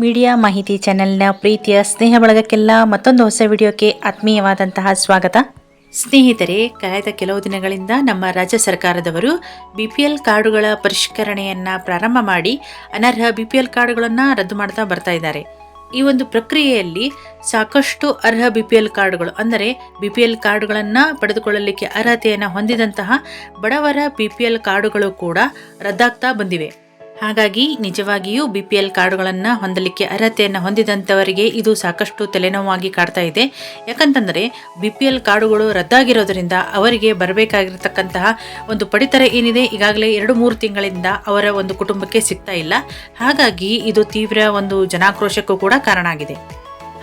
Media ಮಾಹಿತಿ ಚಾನೆಲ್ನ ಪ್ರೀತಿಯ ಸ್ನೇಹ ಬಳಗಕ್ಕೆಲ್ಲ ಮತ್ತೊಂದು ಹೊಸ ವಿಡಿಯೋಕ್ಕೆ ಆತ್ಮೀಯವಾದಂತಹ ಸ್ವಾಗತ. ಸ್ನೇಹಿತರೆ, ಕಳೆದ ಕೆಲವು ದಿನಗಳಿಂದ ನಮ್ಮ ರಾಜ್ಯ ಸರ್ಕಾರದವರು BPL ಕಾರ್ಡುಗಳ ಪರಿಷ್ಕರಣೆಯನ್ನು ಪ್ರಾರಂಭ ಮಾಡಿ ಅನರ್ಹ BPL ಕಾರ್ಡುಗಳನ್ನು ರದ್ದು ಮಾಡ್ತಾ ಬರ್ತಾ ಇದ್ದಾರೆ. ಈ ಒಂದು ಪ್ರಕ್ರಿಯೆಯಲ್ಲಿ ಸಾಕಷ್ಟು ಅರ್ಹ BPL ಕಾರ್ಡುಗಳು ಅಂದರೆ BPL ಕಾರ್ಡುಗಳನ್ನು ಪಡೆದುಕೊಳ್ಳಲಿಕ್ಕೆ ಅರ್ಹತೆಯನ್ನು ಹೊಂದಿದಂತಹ ಬಡವರ BPL ಕಾರ್ಡುಗಳು ಕೂಡ ರದ್ದಾಗ್ತಾ ಬಂದಿವೆ. ಹಾಗಾಗಿ ನಿಜವಾಗಿಯೂ BPL ಕಾರ್ಡುಗಳನ್ನು ಹೊಂದಲಿಕ್ಕೆ ಅರ್ಹತೆಯನ್ನು ಹೊಂದಿದಂಥವರಿಗೆ ಇದು ಸಾಕಷ್ಟು ತಲೆನೋವಾಗಿ ಕಾಡ್ತಾ ಇದೆ. ಯಾಕಂತಂದರೆ BPL ಕಾರ್ಡುಗಳು ರದ್ದಾಗಿರೋದರಿಂದ ಅವರಿಗೆ ಬರಬೇಕಾಗಿರತಕ್ಕಂತಹ ಒಂದು ಪಡಿತರ ಏನಿದೆ ಈಗಾಗಲೇ 2-3 ತಿಂಗಳಿಂದ ಅವರ ಒಂದು ಕುಟುಂಬಕ್ಕೆ ಸಿಗ್ತಾ ಇಲ್ಲ. ಹಾಗಾಗಿ ಇದು ತೀವ್ರ ಒಂದು ಜನಾಕ್ರೋಶಕ್ಕೂ ಕೂಡ ಕಾರಣ ಆಗಿದೆ.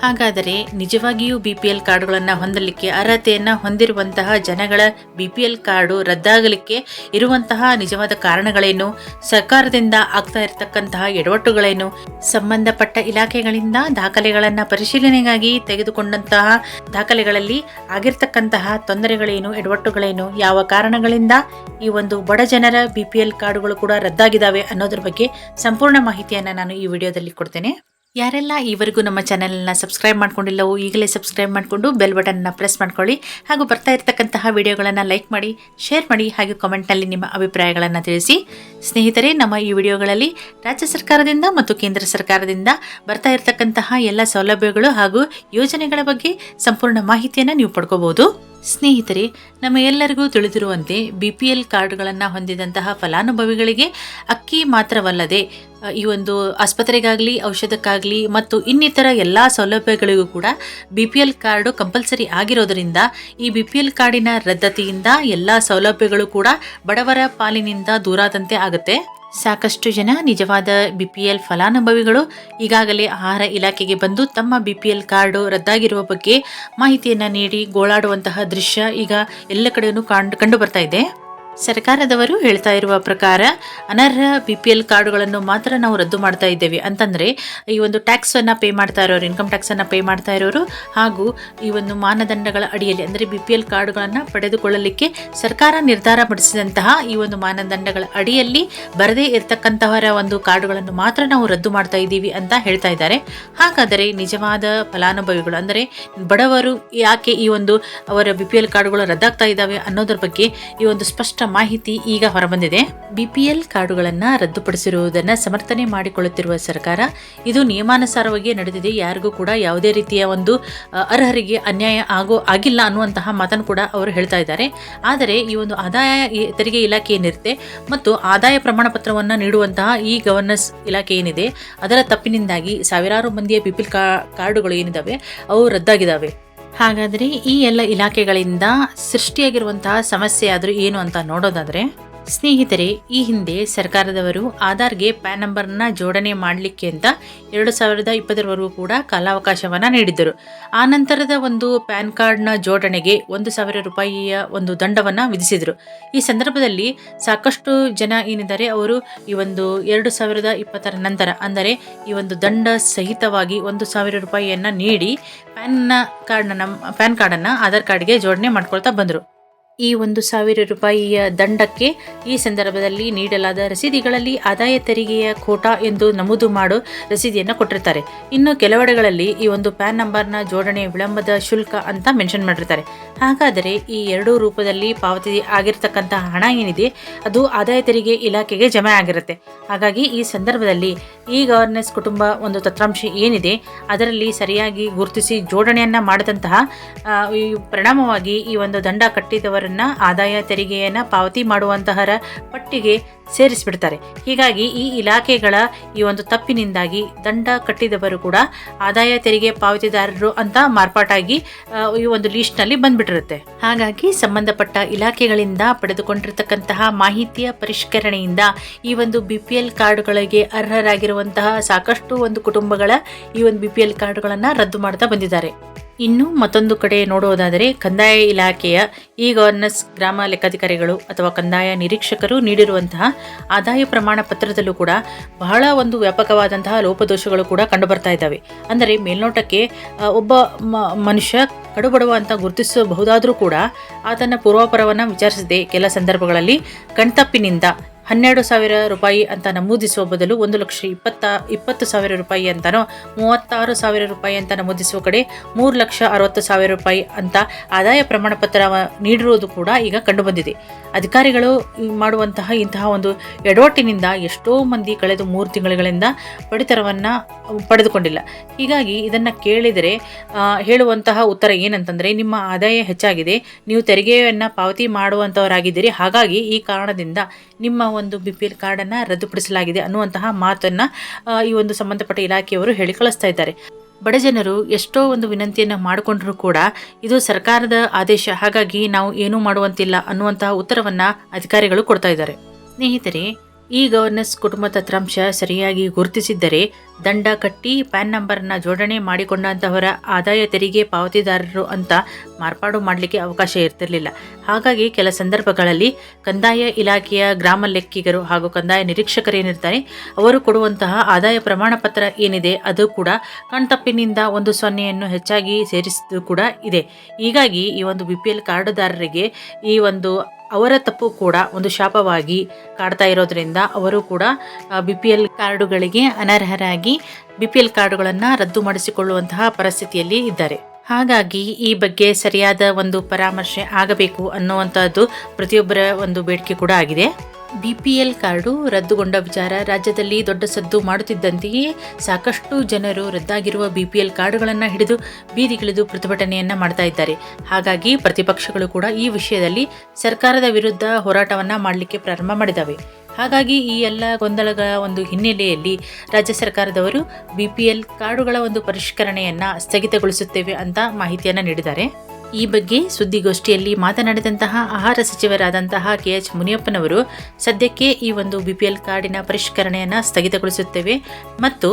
ಹಾಗಾದರೆ ನಿಜವಾಗಿಯೂ BPL ಕಾರ್ಡುಗಳನ್ನು ಹೊಂದಲಿಕ್ಕೆ ಅರ್ಹತೆಯನ್ನು ಹೊಂದಿರುವಂತಹ ಜನಗಳ BPL ಕಾರ್ಡು ರದ್ದಾಗಲಿಕ್ಕೆ ಇರುವಂತಹ ನಿಜವಾದ ಕಾರಣಗಳೇನು, ಸರ್ಕಾರದಿಂದ ಆಗ್ತಾ ಇರತಕ್ಕಂತಹ ಎಡವಟ್ಟುಗಳೇನು, ಸಂಬಂಧಪಟ್ಟ ಇಲಾಖೆಗಳಿಂದ ದಾಖಲೆಗಳನ್ನು ಪರಿಶೀಲನೆಗಾಗಿ ತೆಗೆದುಕೊಂಡಂತಹ ದಾಖಲೆಗಳಲ್ಲಿ ಆಗಿರ್ತಕ್ಕಂತಹ ತೊಂದರೆಗಳೇನು, ಎಡವಟ್ಟುಗಳೇನು, ಯಾವ ಕಾರಣಗಳಿಂದ ಈ ಒಂದು ಬಡ ಜನರ BPL ಕಾರ್ಡುಗಳು ಕೂಡ ರದ್ದಾಗಿದ್ದಾವೆ ಅನ್ನೋದ್ರ ಬಗ್ಗೆ ಸಂಪೂರ್ಣ ಮಾಹಿತಿಯನ್ನು ನಾನು ಈ ವಿಡಿಯೋದಲ್ಲಿ ಕೊಡ್ತೇನೆ. ಯಾರೆಲ್ಲ ಈವರೆಗೂ ನಮ್ಮ ಚಾನೆಲ್ನ ಸಬ್ಸ್ಕ್ರೈಬ್ ಮಾಡ್ಕೊಂಡಿಲ್ಲವೋ ಈಗಲೇ ಸಬ್ಸ್ಕ್ರೈಬ್ ಮಾಡಿಕೊಂಡು ಬೆಲ್ ಬಟನ್ನ ಪ್ರೆಸ್ ಮಾಡ್ಕೊಳ್ಳಿ. ಹಾಗೂ ಬರ್ತಾ ಇರತಕ್ಕಂತಹ ವಿಡಿಯೋಗಳನ್ನು ಲೈಕ್ ಮಾಡಿ, ಶೇರ್ ಮಾಡಿ, ಹಾಗೂ ಕಾಮೆಂಟ್ನಲ್ಲಿ ನಿಮ್ಮ ಅಭಿಪ್ರಾಯಗಳನ್ನು ತಿಳಿಸಿ. ಸ್ನೇಹಿತರೆ, ನಮ್ಮ ಈ ವಿಡಿಯೋಗಳಲ್ಲಿ ರಾಜ್ಯ ಸರ್ಕಾರದಿಂದ ಮತ್ತು ಕೇಂದ್ರ ಸರ್ಕಾರದಿಂದ ಬರ್ತಾ ಇರತಕ್ಕಂತಹ ಎಲ್ಲ ಸೌಲಭ್ಯಗಳು ಹಾಗೂ ಯೋಜನೆಗಳ ಬಗ್ಗೆ ಸಂಪೂರ್ಣ ಮಾಹಿತಿಯನ್ನು ನೀವು ಪಡ್ಕೋಬಹುದು. ಸ್ನೇಹಿತರೆ, ನಮ್ಮ ಎಲ್ಲರಿಗೂ ತಿಳಿದಿರುವಂತೆ BPL ಕಾರ್ಡ್ಗಳನ್ನು ಹೊಂದಿದಂತಹ ಫಲಾನುಭವಿಗಳಿಗೆ ಅಕ್ಕಿ ಮಾತ್ರವಲ್ಲದೆ ಈ ಒಂದು ಆಸ್ಪತ್ರೆಗಾಗಲಿ, ಔಷಧಕ್ಕಾಗಲಿ ಮತ್ತು ಇನ್ನಿತರ ಎಲ್ಲ ಸೌಲಭ್ಯಗಳಿಗೂ ಕೂಡ BPL ಕಾರ್ಡು ಕಂಪಲ್ಸರಿ ಆಗಿರೋದರಿಂದ ಈ BPL ಕಾರ್ಡಿನ ರದ್ದತಿಯಿಂದ ಎಲ್ಲ ಸೌಲಭ್ಯಗಳು ಕೂಡ ಬಡವರ ಪಾಲಿನಿಂದ ದೂರಾದಂತೆ ಆಗುತ್ತೆ. ಸಾಕಷ್ಟು ಜನ ನಿಜವಾದ BPL ಫಲಾನುಭವಿಗಳು ಈಗಾಗಲೇ ಆಹಾರ ಇಲಾಖೆಗೆ ಬಂದು ತಮ್ಮ BPL ಕಾರ್ಡು ರದ್ದಾಗಿರುವ ಬಗ್ಗೆ ಮಾಹಿತಿಯನ್ನು ನೀಡಿ ಗೋಳಾಡುವಂತಹ ದೃಶ್ಯ ಈಗ ಎಲ್ಲ ಕಡೆಯೂ ಕಂಡು ಬರ್ತಾ ಇದೆ. ಸರ್ಕಾರದವರು ಹೇಳ್ತಾ ಇರುವ ಪ್ರಕಾರ ಅನರ್ಹ BPL ಕಾರ್ಡುಗಳನ್ನು ಮಾತ್ರ ನಾವು ರದ್ದು ಮಾಡ್ತಾ ಇದ್ದೇವೆ ಅಂತಂದರೆ ಈ ಒಂದು ಟ್ಯಾಕ್ಸನ್ನು ಪೇ ಮಾಡ್ತಾ ಇರೋರು, ಇನ್ಕಮ್ ಟ್ಯಾಕ್ಸನ್ನು ಪೇ ಮಾಡ್ತಾ ಇರೋರು ಹಾಗೂ ಈ ಒಂದು ಮಾನದಂಡಗಳ ಅಡಿಯಲ್ಲಿ ಅಂದರೆ BPL ಕಾರ್ಡುಗಳನ್ನು ಪಡೆದುಕೊಳ್ಳಲಿಕ್ಕೆ ಸರ್ಕಾರ ನಿರ್ಧಾರ ಪಡಿಸಿದಂತಹ ಈ ಒಂದು ಮಾನದಂಡಗಳ ಅಡಿಯಲ್ಲಿ ಬರದೇ ಇರತಕ್ಕಂತಹವರ ಒಂದು ಕಾರ್ಡುಗಳನ್ನು ಮಾತ್ರ ನಾವು ರದ್ದು ಮಾಡ್ತಾ ಇದ್ದೀವಿ ಅಂತ ಹೇಳ್ತಾ ಇದ್ದಾರೆ. ಹಾಗಾದರೆ ನಿಜವಾದ ಫಲಾನುಭವಿಗಳು ಅಂದರೆ ಬಡವರು ಯಾಕೆ ಈ ಒಂದು ಅವರ BPL ಕಾರ್ಡುಗಳು ರದ್ದಾಗ್ತಾ ಇದ್ದಾವೆ ಅನ್ನೋದ್ರ ಬಗ್ಗೆ ಈ ಒಂದು ಸ್ಪಷ್ಟ ಮಾಹಿತಿ ಈಗ ಹೊರಬಂದಿದೆ. BPL ಕಾರ್ಡುಗಳನ್ನು ರದ್ದುಪಡಿಸಿರುವುದನ್ನು ಸಮರ್ಥನೆ ಮಾಡಿಕೊಳ್ಳುತ್ತಿರುವ ಸರ್ಕಾರ ಇದು ನಿಯಮಾನುಸಾರವಾಗಿ ನಡೆದಿದೆ, ಯಾರಿಗೂ ಕೂಡ ಯಾವುದೇ ರೀತಿಯ ಒಂದು ಅರ್ಹರಿಗೆ ಅನ್ಯಾಯ ಆಗಿಲ್ಲ ಅನ್ನುವಂತಹ ಮಾತನ್ನು ಕೂಡ ಅವರು ಹೇಳ್ತಾ ಇದ್ದಾರೆ. ಆದರೆ ಈ ಒಂದು ಆದಾಯ ತೆರಿಗೆ ಇಲಾಖೆ ಏನಿರುತ್ತೆ ಮತ್ತು ಆದಾಯ ಪ್ರಮಾಣ ಪತ್ರವನ್ನು ನೀಡುವಂತಹ ಈ ಗವರ್ನೆನ್ಸ್ ಇಲಾಖೆ ಏನಿದೆ ಅದರ ತಪ್ಪಿನಿಂದಾಗಿ ಸಾವಿರಾರು ಮಂದಿಯ BPL ಕಾರ್ಡುಗಳು ಏನಿದ್ದಾವೆ ಅವು ರದ್ದಾಗಿದ್ದಾವೆ. ಹಾಗಾದರೆ ಈ ಎಲ್ಲ ಇಲಾಖೆಗಳಿಂದ ಸೃಷ್ಟಿಯಾಗಿರುವಂತಹ ಸಮಸ್ಯೆ ಆದರೂ ಏನು ಅಂತ ನೋಡೋದಾದರೆ, ಸ್ನೇಹಿತರೆ, ಈ ಹಿಂದೆ ಸರ್ಕಾರದವರು ಆಧಾರ್ಗೆ ಪ್ಯಾನ್ ನಂಬರ್ನ ಜೋಡಣೆ ಮಾಡಲಿಕ್ಕೆ ಅಂತ 2020 ಕೂಡ ಕಾಲಾವಕಾಶವನ್ನು ನೀಡಿದ್ದರು. ಆ ನಂತರದ ಒಂದು ಪ್ಯಾನ್ ಕಾರ್ಡ್ನ ಜೋಡಣೆಗೆ 1,000 ರೂಪಾಯಿಯ ಒಂದು ದಂಡವನ್ನು ವಿಧಿಸಿದರು. ಈ ಸಂದರ್ಭದಲ್ಲಿ ಸಾಕಷ್ಟು ಜನ ಏನಿದ್ದಾರೆ ಅವರು ಈ ಒಂದು 2020 ನಂತರ ಅಂದರೆ ಈ ಒಂದು ದಂಡ ಸಹಿತವಾಗಿ 1,000 ರೂಪಾಯಿಯನ್ನು ನೀಡಿ ಪ್ಯಾನ್ ಕಾರ್ಡನ್ನು ಆಧಾರ್ ಕಾರ್ಡ್ಗೆ ಜೋಡಣೆ ಮಾಡ್ಕೊಳ್ತಾ ಬಂದರು. ಈ 1,000 ರೂಪಾಯಿಯ ದಂಡಕ್ಕೆ ಈ ಸಂದರ್ಭದಲ್ಲಿ ನೀಡಲಾದ ರಸೀದಿಗಳಲ್ಲಿ ಆದಾಯ ತೆರಿಗೆಯ ಕೋಟಾ ಎಂದು ನಮೂದು ಮಾಡೋ ರಸೀದಿಯನ್ನು ಕೊಟ್ಟಿರ್ತಾರೆ. ಇನ್ನು ಕೆಲವೆಡೆಗಳಲ್ಲಿ ಈ ಒಂದು ಪ್ಯಾನ್ ನಂಬರ್ನ ಜೋಡಣೆ ವಿಳಂಬದ ಶುಲ್ಕ ಅಂತ ಮೆನ್ಷನ್ ಮಾಡಿರ್ತಾರೆ. ಹಾಗಾದರೆ ಈ ಎರಡೂ ರೂಪದಲ್ಲಿ ಪಾವತಿ ಆಗಿರ್ತಕ್ಕಂತಹ ಹಣ ಏನಿದೆ ಅದು ಆದಾಯ ತೆರಿಗೆ ಇಲಾಖೆಗೆ ಜಮೆ ಆಗಿರುತ್ತೆ. ಹಾಗಾಗಿ ಈ ಸಂದರ್ಭದಲ್ಲಿ ಈ ಗವರ್ನೆನ್ಸ್ ಕುಟುಂಬ ಒಂದು ತಂತ್ರಾಂಶ ಏನಿದೆ ಅದರಲ್ಲಿ ಸರಿಯಾಗಿ ಗುರುತಿಸಿ ಜೋಡಣೆಯನ್ನು ಮಾಡಿದಂತಹ ಈ ಪರಿಣಾಮವಾಗಿ ಈ ಒಂದು ದಂಡ ಕಟ್ಟಿದವರನ್ನ ಆದಾಯ ತೆರಿಗೆಯನ್ನು ಪಾವತಿ ಮಾಡುವಂತಹರ ಪಟ್ಟಿಗೆ ಸೇರಿಸಿಬಿಡ್ತಾರೆ. ಹೀಗಾಗಿ ಈ ಇಲಾಖೆಗಳ ಈ ಒಂದು ತಪ್ಪಿನಿಂದಾಗಿ ದಂಡ ಕಟ್ಟಿದವರು ಕೂಡ ಆದಾಯ ತೆರಿಗೆ ಪಾವತಿದಾರರು ಅಂತ ಮಾರ್ಪಾಟಾಗಿ ಈ ಒಂದು ಲೀಸ್ಟ್ನಲ್ಲಿ ಬಂದ್ಬಿಟ್ಟಿರುತ್ತೆ. ಹಾಗಾಗಿ ಸಂಬಂಧಪಟ್ಟ ಇಲಾಖೆಗಳಿಂದ ಪಡೆದುಕೊಂಡಿರತಕ್ಕಂತಹ ಮಾಹಿತಿಯ ಪರಿಷ್ಕರಣೆಯಿಂದ ಈ ಒಂದು BPL ಕಾರ್ಡುಗಳಿಗೆ ಅರ್ಹರಾಗಿರುವಂತಹ ಸಾಕಷ್ಟು ಒಂದು ಕುಟುಂಬಗಳ ಈ ಒಂದು BPL ಕಾರ್ಡುಗಳನ್ನು ರದ್ದು ಮಾಡ್ತಾ ಬಂದಿದ್ದಾರೆ. ಇನ್ನು ಮತ್ತೊಂದು ಕಡೆ ನೋಡುವುದಾದರೆ ಕಂದಾಯ ಇಲಾಖೆಯ ಈ ಗವರ್ನೆನ್ಸ್ ಗ್ರಾಮ ಲೆಕ್ಕಾಧಿಕಾರಿಗಳು ಅಥವಾ ಕಂದಾಯ ನಿರೀಕ್ಷಕರು ನೀಡಿರುವಂತಹ ಆದಾಯ ಪ್ರಮಾಣ ಪತ್ರದಲ್ಲೂ ಕೂಡ ಬಹಳ ಒಂದು ವ್ಯಾಪಕವಾದಂತಹ ಲೋಪದೋಷಗಳು ಕೂಡ ಕಂಡುಬರ್ತಾ ಇದ್ದಾವೆ. ಅಂದರೆ ಮೇಲ್ನೋಟಕ್ಕೆ ಒಬ್ಬ ಮನುಷ್ಯ ಕಡುಬಡವ ಅಂತ ಗುರುತಿಸಬಹುದಾದರೂ ಕೂಡ ಆತನ ಪೂರ್ವಾಪರವನ್ನು ವಿಚಾರಿಸದೆ ಕೆಲ ಸಂದರ್ಭಗಳಲ್ಲಿ ಕಣ್ತಪ್ಪಿನಿಂದ 12,000 ರೂಪಾಯಿ ಅಂತ ನಮೂದಿಸುವ ಬದಲು 1,20,000 ರೂಪಾಯಿ ಅಂತನೋ 36,000 ರೂಪಾಯಿ ಅಂತ ನಮೂದಿಸುವ ಕಡೆ 3,60,000 ರೂಪಾಯಿ ಅಂತ ಆದಾಯ ಪ್ರಮಾಣ ಪತ್ರ ನೀಡಿರುವುದು ಕೂಡ ಈಗ ಕಂಡುಬಂದಿದೆ. ಅಧಿಕಾರಿಗಳು ಮಾಡುವಂತಹ ಇಂತಹ ಒಂದು ಎಡವಟ್ಟಿನಿಂದ ಎಷ್ಟೋ ಮಂದಿ ಕಳೆದ 3 ತಿಂಗಳುಗಳಿಂದ ಪಡಿತರವನ್ನು ಪಡೆದುಕೊಂಡಿಲ್ಲ. ಹೀಗಾಗಿ ಇದನ್ನು ಕೇಳಿದರೆ ಹೇಳುವಂತಹ ಉತ್ತರ ಏನಂತಂದರೆ, ನಿಮ್ಮ ಆದಾಯ ಹೆಚ್ಚಾಗಿದೆ, ನೀವು ತೆರಿಗೆಯನ್ನು ಪಾವತಿ ಮಾಡುವಂಥವರಾಗಿದ್ದೀರಿ, ಹಾಗಾಗಿ ಈ ಕಾರಣದಿಂದ ನಿಮ್ಮ ಒಂದು BPL ಕಾರ್ಡನ್ನು ರದ್ದುಪಡಿಸಲಾಗಿದೆ ಅನ್ನುವಂತಹ ಮಾತನ್ನು ಈ ಒಂದು ಸಂಬಂಧಪಟ್ಟ ಇಲಾಖೆಯವರು ಹೇಳಿ ಕಳಿಸ್ತಾ ಇದ್ದಾರೆ. ಬಡಜನರು ಎಷ್ಟೋ ಒಂದು ವಿನಂತಿಯನ್ನು ಮಾಡಿಕೊಂಡ್ರೂ ಕೂಡ ಇದು ಸರ್ಕಾರದ ಆದೇಶ, ಹಾಗಾಗಿ ನಾವು ಏನೂ ಮಾಡುವಂತಿಲ್ಲ ಅನ್ನುವಂತಹ ಉತ್ತರವನ್ನು ಅಧಿಕಾರಿಗಳು ಕೊಡ್ತಾ ಇದ್ದಾರೆ. ಸ್ನೇಹಿತರೆ, ಈ ಗವರ್ನೆನ್ಸ್ ಕುಟುಂಬ ತಂತ್ರಾಂಶ ಸರಿಯಾಗಿ ಗುರುತಿಸಿದ್ದರೆ ದಂಡ ಕಟ್ಟಿ ಪ್ಯಾನ್ ನಂಬರ್ನ ಜೋಡಣೆ ಮಾಡಿಕೊಂಡಂತಹವರ ಆದಾಯ ತೆರಿಗೆ ಪಾವತಿದಾರರು ಅಂತ ಮಾರ್ಪಾಡು ಮಾಡಲಿಕ್ಕೆ ಅವಕಾಶ ಇರ್ತಿರಲಿಲ್ಲ. ಹಾಗಾಗಿ ಕೆಲ ಸಂದರ್ಭಗಳಲ್ಲಿ ಕಂದಾಯ ಇಲಾಖೆಯ ಗ್ರಾಮ ಲೆಕ್ಕಿಗರು ಹಾಗೂ ಕಂದಾಯ ನಿರೀಕ್ಷಕರೇನಿರ್ತಾರೆ ಅವರು ಕೊಡುವಂತಹ ಆದಾಯ ಪ್ರಮಾಣ ಪತ್ರ ಏನಿದೆ ಅದು ಕೂಡ ಕಣ್ತಪ್ಪಿನಿಂದ 1 ಹೆಚ್ಚಾಗಿ ಸೇರಿಸಿದ್ದು ಕೂಡ ಇದೆ. ಹೀಗಾಗಿ ಈ ಒಂದು BPL ಕಾರ್ಡುದಾರರಿಗೆ ಈ ಒಂದು ಅವರ ತಪ್ಪು ಕೂಡ ಒಂದು ಶಾಪವಾಗಿ ಕಾಡ್ತಾ ಇರೋದ್ರಿಂದ ಅವರು ಕೂಡ BPL ಕಾರ್ಡುಗಳಿಗೆ ಅನರ್ಹರಾಗಿ BPL ಕಾರ್ಡುಗಳನ್ನು ರದ್ದು ಮಾಡಿಸಿಕೊಳ್ಳುವಂತಹ ಪರಿಸ್ಥಿತಿಯಲ್ಲಿ ಇದ್ದಾರೆ. ಹಾಗಾಗಿ ಈ ಬಗ್ಗೆ ಸರಿಯಾದ ಒಂದು ಪರಾಮರ್ಶೆ ಆಗಬೇಕು ಅನ್ನುವಂಥದ್ದು ಪ್ರತಿಯೊಬ್ಬರ ಒಂದು ಬೇಡಿಕೆ ಕೂಡ ಆಗಿದೆ. BPL ಕಾರ್ಡು ರದ್ದುಗೊಂಡ ವಿಚಾರ ರಾಜ್ಯದಲ್ಲಿ ದೊಡ್ಡ ಸದ್ದು ಮಾಡುತ್ತಿದ್ದಂತೆಯೇ ಸಾಕಷ್ಟು ಜನರು ರದ್ದಾಗಿರುವ BPL ಕಾರ್ಡುಗಳನ್ನು ಹಿಡಿದು ಬೀದಿಗಿಳಿದು ಪ್ರತಿಭಟನೆಯನ್ನು ಮಾಡ್ತಾ ಇದ್ದಾರೆ. ಹಾಗಾಗಿ ಪ್ರತಿಪಕ್ಷಗಳು ಕೂಡ ಈ ವಿಷಯದಲ್ಲಿ ಸರ್ಕಾರದ ವಿರುದ್ಧ ಹೋರಾಟವನ್ನು ಮಾಡಲಿಕ್ಕೆ ಪ್ರಾರಂಭ ಮಾಡಿದ್ದಾವೆ. ಹಾಗಾಗಿ ಈ ಎಲ್ಲ ಗೊಂದಲಗಳ ಒಂದು ಹಿನ್ನೆಲೆಯಲ್ಲಿ ರಾಜ್ಯ ಸರ್ಕಾರದವರು BPL ಕಾರ್ಡುಗಳ ಒಂದು ಪರಿಷ್ಕರಣೆಯನ್ನು ಸ್ಥಗಿತಗೊಳಿಸುತ್ತೇವೆ ಅಂತ ಮಾಹಿತಿಯನ್ನು ನೀಡಿದ್ದಾರೆ. ಈ ಬಗ್ಗೆ ಸುದ್ದಿಗೋಷ್ಠಿಯಲ್ಲಿ ಮಾತನಾಡಿದಂತಹ ಆಹಾರ ಸಚಿವರಾದಂತಹ KH ಮುನಿಯಪ್ಪನವರು ಸದ್ಯಕ್ಕೆ ಈ ಒಂದು BPL ಕಾರ್ಡಿನ ಪರಿಷ್ಕರಣೆಯನ್ನು ಸ್ಥಗಿತಗೊಳಿಸುತ್ತೇವೆ ಮತ್ತು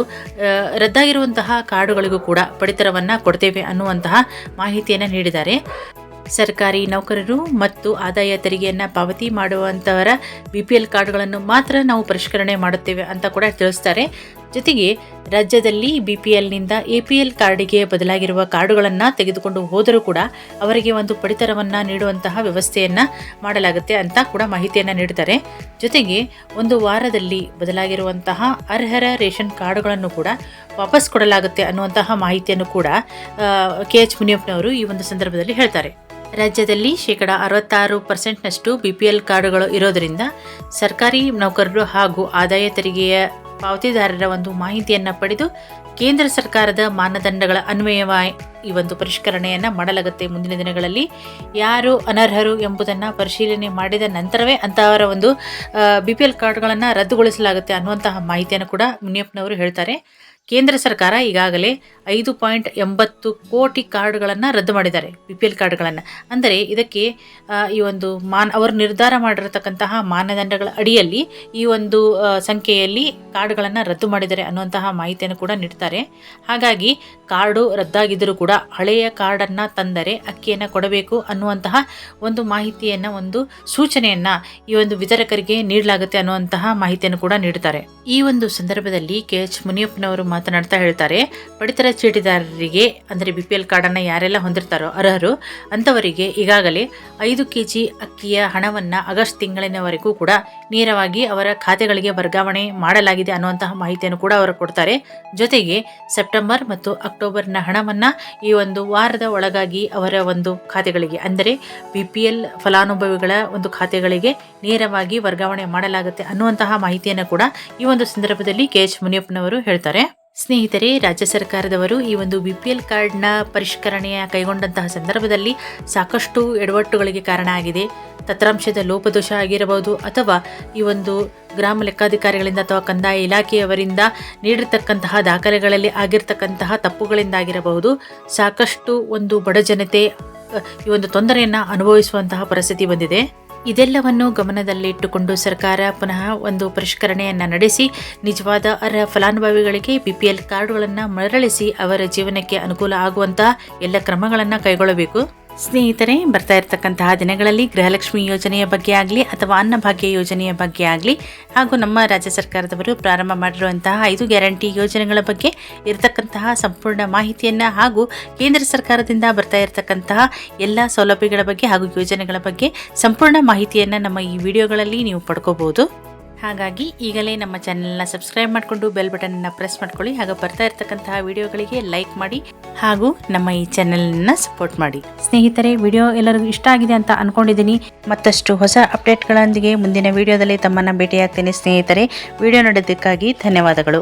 ರದ್ದಾಗಿರುವಂತಹ ಕಾರ್ಡುಗಳಿಗೂ ಕೂಡ ಪಡಿತರವನ್ನು ಕೊಡ್ತೇವೆ ಅನ್ನುವಂತಹ ಮಾಹಿತಿಯನ್ನು ನೀಡಿದ್ದಾರೆ. ಸರ್ಕಾರಿ ನೌಕರರು ಮತ್ತು ಆದಾಯ ತೆರಿಗೆಯನ್ನು ಪಾವತಿ ಮಾಡುವಂಥವರ BPL ಕಾರ್ಡುಗಳನ್ನು ಮಾತ್ರ ನಾವು ಪರಿಷ್ಕರಣೆ ಮಾಡುತ್ತೇವೆ ಅಂತ ಕೂಡ ತಿಳಿಸ್ತಾರೆ. ಜೊತೆಗೆ ರಾಜ್ಯದಲ್ಲಿ BPLನಿಂದ APL ಕಾರ್ಡಿಗೆ ಬದಲಾಗಿರುವ ಕಾರ್ಡುಗಳನ್ನು ತೆಗೆದುಕೊಂಡು ಹೋದರೂ ಕೂಡ ಅವರಿಗೆ ಒಂದು ಪಡಿತರವನ್ನು ನೀಡುವಂತಹ ವ್ಯವಸ್ಥೆಯನ್ನು ಮಾಡಲಾಗುತ್ತೆ ಅಂತ ಕೂಡ ಮಾಹಿತಿಯನ್ನು ನೀಡಿದ್ದಾರೆ. ಜೊತೆಗೆ 1 ವಾರದಲ್ಲಿ ಬದಲಾಗಿರುವಂತಹ ಅರ್ಹರ ರೇಷನ್ ಕಾರ್ಡುಗಳನ್ನು ಕೂಡ ವಾಪಸ್ ಕೊಡಲಾಗುತ್ತೆ ಅನ್ನುವಂತಹ ಮಾಹಿತಿಯನ್ನು ಕೂಡ KH ಮುನಿಯಪ್ಪನವರು ಈ ಒಂದು ಸಂದರ್ಭದಲ್ಲಿ ಹೇಳ್ತಾರೆ. ರಾಜ್ಯದಲ್ಲಿ 66% BPL ಕಾರ್ಡುಗಳು ಇರೋದರಿಂದ ಸರ್ಕಾರಿ ನೌಕರರು ಹಾಗೂ ಆದಾಯ ತೆರಿಗೆಯ ಪಾವತಿದಾರರ ಒಂದು ಮಾಹಿತಿಯನ್ನು ಪಡೆದು ಕೇಂದ್ರ ಸರ್ಕಾರದ ಮಾನದಂಡಗಳ ಅನ್ವಯವಾಗಿ ಈ ಒಂದು ಪರಿಷ್ಕರಣೆಯನ್ನು ಮಾಡಲಾಗುತ್ತೆ. ಮುಂದಿನ ದಿನಗಳಲ್ಲಿ ಯಾರು ಅನರ್ಹರು ಎಂಬುದನ್ನು ಪರಿಶೀಲನೆ ಮಾಡಿದ ನಂತರವೇ ಅಂತಹವರ ಒಂದು BPL ಕಾರ್ಡ್ಗಳನ್ನು ರದ್ದುಗೊಳಿಸಲಾಗುತ್ತೆ ಅನ್ನುವಂತಹ ಮಾಹಿತಿಯನ್ನು ಕೂಡ ಮುನಿಯಪ್ಪನವರು ಹೇಳ್ತಾರೆ. ಕೇಂದ್ರ ಸರ್ಕಾರ ಈಗಾಗಲೇ 5.80 ಕೋಟಿ ಕಾರ್ಡ್ಗಳನ್ನು ರದ್ದು ಮಾಡಿದ್ದಾರೆ, BPL ಕಾರ್ಡ್ಗಳನ್ನು. ಅಂದರೆ ಇದಕ್ಕೆ ಈ ಒಂದು ಅವರು ನಿರ್ಧಾರ ಮಾಡಿರತಕ್ಕಂತಹ ಮಾನದಂಡಗಳ ಅಡಿಯಲ್ಲಿ ಈ ಒಂದು ಸಂಖ್ಯೆಯಲ್ಲಿ ಕಾರ್ಡ್ಗಳನ್ನು ರದ್ದು ಮಾಡಿದ್ದಾರೆ ಅನ್ನುವಂತಹ ಮಾಹಿತಿಯನ್ನು ಕೂಡ ನೀಡ್ತಾರೆ. ಹಾಗಾಗಿ ಕಾರ್ಡು ರದ್ದಾಗಿದ್ದರೂ ಕೂಡ ಹಳೆಯ ಕಾರ್ಡನ್ನು ತಂದರೆ ಅಕ್ಕಿಯನ್ನು ಕೊಡಬೇಕು ಅನ್ನುವಂತಹ ಒಂದು ಮಾಹಿತಿಯನ್ನು, ಒಂದು ಸೂಚನೆಯನ್ನು ಈ ಒಂದು ವಿತರಕರಿಗೆ ನೀಡಲಾಗುತ್ತೆ ಅನ್ನುವಂತಹ ಮಾಹಿತಿಯನ್ನು ಕೂಡ ನೀಡುತ್ತಾರೆ. ಈ ಒಂದು ಸಂದರ್ಭದಲ್ಲಿ KH ಮುನಿಯಪ್ಪನವರು ಮಾತನಾಡ್ತಾ ಹೇಳ್ತಾರೆ, ಪಡಿತರ ಚೀಟಿದಾರರಿಗೆ ಅಂದರೆ BPL ಕಾರ್ಡನ್ನು ಯಾರೆಲ್ಲ ಹೊಂದಿರ್ತಾರೋ ಅರ್ಹರು ಅಂಥವರಿಗೆ ಈಗಾಗಲೇ 5 kg ಅಕ್ಕಿಯ ಹಣವನ್ನು ಆಗಸ್ಟ್ ತಿಂಗಳಿನವರೆಗೂ ಕೂಡ ನೇರವಾಗಿ ಅವರ ಖಾತೆಗಳಿಗೆ ವರ್ಗಾವಣೆ ಮಾಡಲಾಗಿದೆ ಅನ್ನುವಂತಹ ಮಾಹಿತಿಯನ್ನು ಕೂಡ ಅವರು ಕೊಡ್ತಾರೆ. ಜೊತೆಗೆ ಸೆಪ್ಟೆಂಬರ್ ಮತ್ತು ಅಕ್ಟೋಬರ್ನ ಹಣವನ್ನು ಈ ಒಂದು ವಾರದ ಒಳಗಾಗಿ ಅವರ ಒಂದು ಖಾತೆಗಳಿಗೆ ಅಂದರೆ BPL ಫಲಾನುಭವಿಗಳ ಒಂದು ಖಾತೆಗಳಿಗೆ ನೇರವಾಗಿ ವರ್ಗಾವಣೆ ಮಾಡಲಾಗುತ್ತೆ ಅನ್ನುವಂತಹ ಮಾಹಿತಿಯನ್ನು ಕೂಡ ಈ ಒಂದು ಸಂದರ್ಭದಲ್ಲಿ KH ಮುನಿಯಪ್ಪನವರು ಹೇಳ್ತಾರೆ. ಸ್ನೇಹಿತರೆ, ರಾಜ್ಯ ಸರ್ಕಾರದವರು ಈ ಒಂದು BPL ಕಾರ್ಡ್ನ ಪರಿಷ್ಕರಣೆಯ ಕೈಗೊಂಡಂತಹ ಸಂದರ್ಭದಲ್ಲಿ ಸಾಕಷ್ಟು ಎಡವಟ್ಟುಗಳಿಗೆ ಕಾರಣ ಆಗಿದೆ. ತಂತ್ರಾಂಶದ ಲೋಪದೋಷ ಆಗಿರಬಹುದು, ಅಥವಾ ಈ ಒಂದು ಗ್ರಾಮ ಲೆಕ್ಕಾಧಿಕಾರಿಗಳಿಂದ ಅಥವಾ ಕಂದಾಯ ಇಲಾಖೆಯವರಿಂದ ನೀಡಿರ್ತಕ್ಕಂತಹ ದಾಖಲೆಗಳಲ್ಲಿ ಆಗಿರ್ತಕ್ಕಂತಹ ತಪ್ಪುಗಳಿಂದಾಗಿರಬಹುದು. ಸಾಕಷ್ಟು ಒಂದು ಬಡ ಜನತೆ ಈ ಒಂದು ತೊಂದರೆಯನ್ನು ಅನುಭವಿಸುವಂತಹ ಪರಿಸ್ಥಿತಿ ಬಂದಿದೆ. ಇದೆಲ್ಲವನ್ನು ಗಮನದಲ್ಲಿಟ್ಟುಕೊಂಡು ಸರ್ಕಾರ ಪುನಃ ಒಂದು ಪರಿಷ್ಕರಣೆಯನ್ನು ನಡೆಸಿ ನಿಜವಾದ ಅರ್ಹ ಫಲಾನುಭವಿಗಳಿಗೆ BPL ಕಾರ್ಡುಗಳನ್ನು ಮರಳಿಸಿ ಅವರ ಜೀವನಕ್ಕೆ ಅನುಕೂಲ ಆಗುವಂತಹ ಎಲ್ಲ ಕ್ರಮಗಳನ್ನು ಕೈಗೊಳ್ಳಬೇಕು. ಸ್ನೇಹಿತರೆ, ಬರ್ತಾ ಇರತಕ್ಕಂತಹ ದಿನಗಳಲ್ಲಿ ಗೃಹಲಕ್ಷ್ಮಿ ಯೋಜನೆಯ ಬಗ್ಗೆ ಆಗಲಿ ಅಥವಾ ಅನ್ನಭಾಗ್ಯ ಯೋಜನೆಯ ಬಗ್ಗೆ ಆಗಲಿ ಹಾಗೂ ನಮ್ಮ ರಾಜ್ಯ ಸರ್ಕಾರದವರು ಪ್ರಾರಂಭ ಮಾಡಿರುವಂತಹ 5 ಗ್ಯಾರಂಟಿ ಯೋಜನೆಗಳ ಬಗ್ಗೆ ಇರತಕ್ಕಂತಹ ಸಂಪೂರ್ಣ ಮಾಹಿತಿಯನ್ನು ಹಾಗೂ ಕೇಂದ್ರ ಸರ್ಕಾರದಿಂದ ಬರ್ತಾ ಇರತಕ್ಕಂತಹ ಎಲ್ಲ ಸೌಲಭ್ಯಗಳ ಬಗ್ಗೆ ಹಾಗೂ ಯೋಜನೆಗಳ ಬಗ್ಗೆ ಸಂಪೂರ್ಣ ಮಾಹಿತಿಯನ್ನು ನಮ್ಮ ಈ ವಿಡಿಯೋಗಳಲ್ಲಿ ನೀವು ಪಡ್ಕೋಬಹುದು. ಹಾಗಾಗಿ ಈಗಲೇ ನಮ್ಮ ಚಾನೆಲ್ನ ಸಬ್ಸ್ಕ್ರೈಬ್ ಮಾಡಿಕೊಂಡು ಬೆಲ್ ಬಟನ್ನ ಪ್ರೆಸ್ ಮಾಡ್ಕೊಳ್ಳಿ. ಹಾಗೂ ಬರ್ತಾ ಇರತಕ್ಕಂತಹ ವಿಡಿಯೋಗಳಿಗೆ ಲೈಕ್ ಮಾಡಿ ಹಾಗೂ ನಮ್ಮ ಈ ಚಾನೆಲ್ನ ಸಪೋರ್ಟ್ ಮಾಡಿ. ಸ್ನೇಹಿತರೆ, ವಿಡಿಯೋ ಎಲ್ಲರಿಗೂ ಇಷ್ಟ ಆಗಿದೆ ಅಂತ ಅನ್ಕೊಂಡಿದ್ದೀನಿ. ಮತ್ತಷ್ಟು ಹೊಸ ಅಪ್ಡೇಟ್ಗಳೊಂದಿಗೆ ಮುಂದಿನ ವಿಡಿಯೋದಲ್ಲಿ ತಮ್ಮನ್ನ ಭೇಟಿಯಾಗ್ತೇನೆ. ಸ್ನೇಹಿತರೆ, ವಿಡಿಯೋ ನೋಡೋದಕ್ಕಾಗಿ ಧನ್ಯವಾದಗಳು.